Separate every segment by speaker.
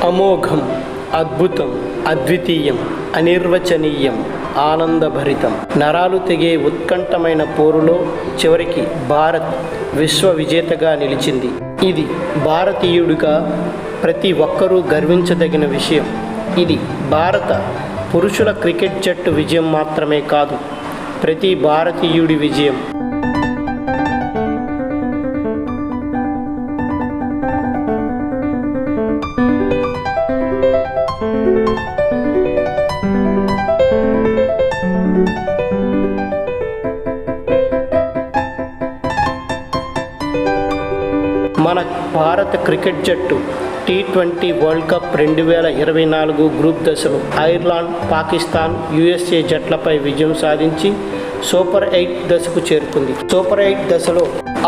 Speaker 1: అమోఘం, అద్భుతం, అద్వితీయం, అనిర్వచనీయం, ఆనందభరితం. నరాలు తెగే ఉత్కంఠమైన పోరులో చివరికి భారత్ విశ్వ విజేతగా నిలిచింది. ఇది భారతీయుడిగా ప్రతి ఒక్కరూ గర్వించదగిన విషయం. ఇది భారత పురుషుల క్రికెట్ జట్టు విజయం మాత్రమే కాదు, ప్రతి భారతీయుడి విజయం. మన భారత క్రికెట్ జట్టు T20 వరల్డ్ కప్ 2024 గ్రూప్ దశలో ఐర్లాండ్, పాకిస్తాన్, USA జట్లపై విజయం సాధించి సూపర్ 8 దశకు చేరుకుంది. సూపర్ 8 దశలో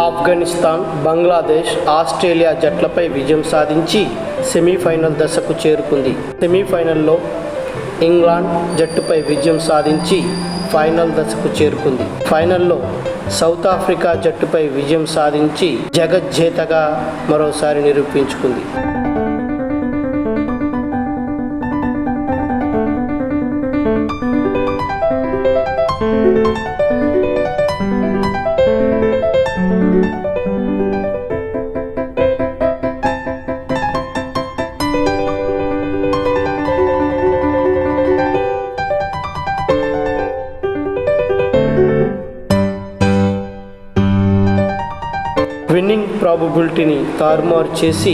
Speaker 1: ఆఫ్ఘనిస్తాన్, బంగ్లాదేశ్, ఆస్ట్రేలియా జట్లపై విజయం సాధించి సెమీఫైనల్ దశకు చేరుకుంది. సెమీఫైనల్లో ఇంగ్లాండ్ జట్టుపై విజయం సాధించి ఫైనల్ దశకు చేరుకుంది. ఫైనల్లో సౌత్ ఆఫ్రికా జట్టుపై విజయం సాధించి జగజ్జేతగా మరోసారి నిరూపించుకుంది. విన్నింగ్ ప్రాబబిలిటీని తారుమారు చేసి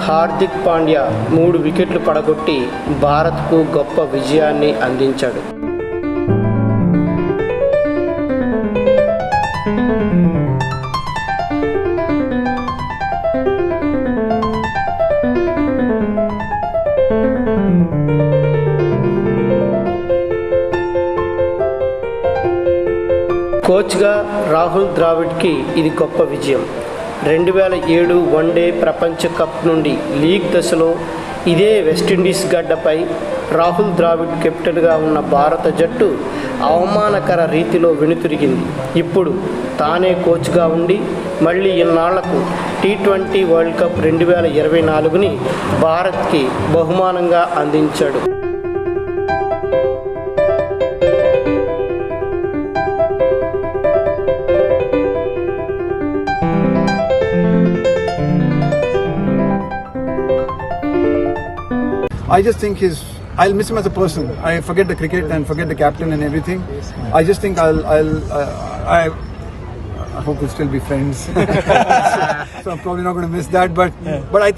Speaker 1: హార్దిక్ పాండ్యా 3 వికెట్లు పడగొట్టి భారత్కు గొప్ప విజయాన్ని అందించాడు. కోచ్గా రాహుల్ ద్రావిడ్కి ఇది గొప్ప విజయం. 2007 వన్డే ప్రపంచ కప్ నుండి లీగ్ దశలో ఇదే వెస్టిండీస్ గడ్డపై రాహుల్ ద్రావిడ్ కెప్టెన్గా ఉన్న భారత జట్టు అవమానకర రీతిలో వెనుతిరిగింది. ఇప్పుడు తానే కోచ్గా ఉండి మళ్ళీ ఇన్నాళ్లకు T20 వరల్డ్ కప్ 2024ని భారత్కి బహుమానంగా అందించాడు.
Speaker 2: I just think I'll miss him as a person. I forget the cricket and forget the captain and everything. I just think I hope we'll still be friends. So I'm probably not going to miss that. But I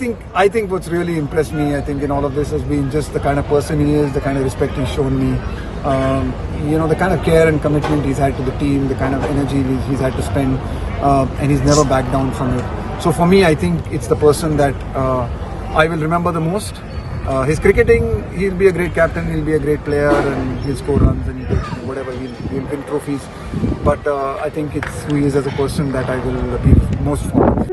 Speaker 2: think what's really impressed me, I think in all of this has been just the kind of person he is, the kind of respect he's shown me. The kind of care and commitment he's had to the team, the kind of energy he's had to spend, and he's never backed down from it. So for me, I think it's the person that I will remember the most. His cricketing, he'll be a great captain, he'll be a great player, and he'll score runs and whatever, he'll win trophies. But I think it's who he is as a person that I will be most fond of.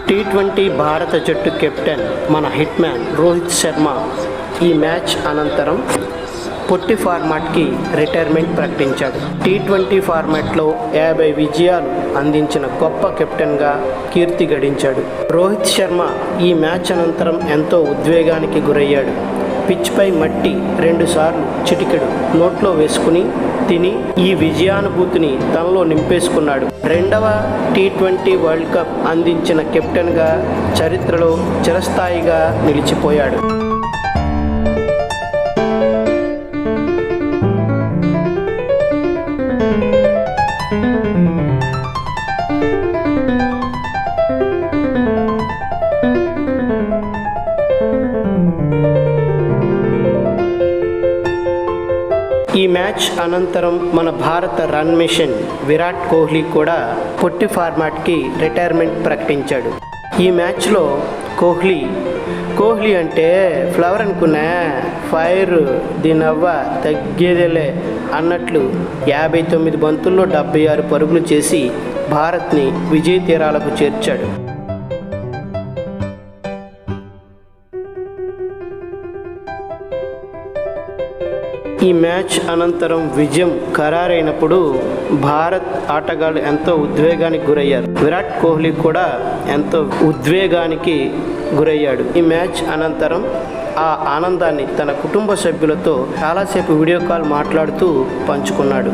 Speaker 1: T20 భారత జట్టు captain మన hit man Rohit Sharma ఈ match అనంతరం పొట్టి ఫార్మాట్కి retirement ప్రకటించాడు. T20 ఫార్మాట్లో 50 విజయాలు అందించిన గొప్ప కెప్టెన్గా కీర్తి గడించాడు. రోహిత్ శర్మ ఈ మ్యాచ్ అనంతరం ఎంతో ఉద్వేగానికి గురయ్యాడు. పిచ్పై మట్టి 2 సార్లు చిటికెడు నోట్లో వేసుకుని తిని ఈ విజయానుభూతిని తనలో నింపేసుకున్నాడు. 2వ T20 వరల్డ్ కప్ అందించిన కెప్టెన్గా చరిత్రలో చిరస్థాయిగా నిలిచిపోయాడు. ఈ మ్యాచ్ అనంతరం మన భారత రన్ మిషన్ విరాట్ కోహ్లీ కూడా పొట్టి ఫార్మాట్కి రిటైర్మెంట్ ప్రకటించాడు. ఈ మ్యాచ్లో కోహ్లీ అంటే ఫ్లవర్ అనుకున్నా, ఫైర్ దీనవ్వ తగ్గేదేలే అన్నట్లు 59 బంతుల్లో 76 పరుగులు చేసి భారత్ని విజయ తీరాలకు చేర్చాడు. ఈ మ్యాచ్ అనంతరం విజయం ఖరారైనప్పుడు భారత్ ఆటగాళ్లు ఎంతో ఉద్వేగానికి గురయ్యారు. విరాట్ కోహ్లీ కూడా ఎంతో ఉద్వేగానికి గురయ్యాడు. ఈ మ్యాచ్ అనంతరం ఆ ఆనందాన్ని తన కుటుంబ సభ్యులతో చాలాసేపు వీడియో కాల్ మాట్లాడుతూ పంచుకున్నాడు.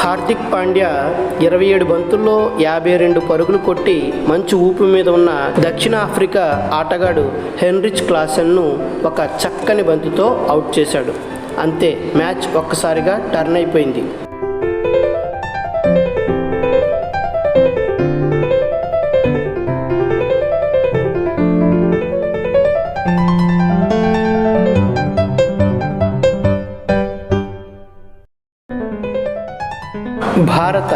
Speaker 1: హార్దిక్ పాండ్యా 27 బంతుల్లో 52 పరుగులు కొట్టి మంచి ఊపు మీద ఉన్న దక్షిణాఫ్రికా ఆటగాడు హెన్రిచ్ క్లాసెన్ను ఒక చక్కని బంతితో అవుట్ చేశాడు. అంతే, మ్యాచ్ ఒక్కసారిగా టర్న్ అయిపోయింది. భారత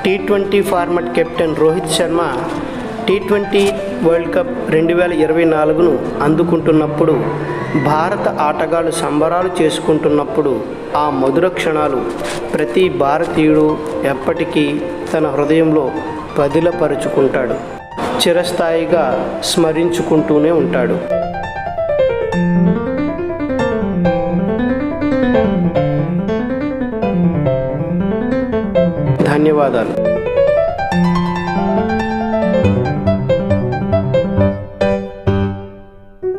Speaker 1: టీ20 ఫార్మాట్ కెప్టెన్ రోహిత్ శర్మ టీ20 వరల్డ్ కప్ 2024ను అందుకుంటున్నప్పుడు, భారత ఆటగాళ్లు సంబరాలు చేసుకుంటున్నప్పుడు ఆ మధుర క్షణాలు ప్రతి భారతీయుడు ఎప్పటికీ తన హృదయంలో పదిలపరుచుకుంటాడు, చిరస్థాయిగా స్మరించుకుంటూనే ఉంటాడు. ధన్యవాదాలు.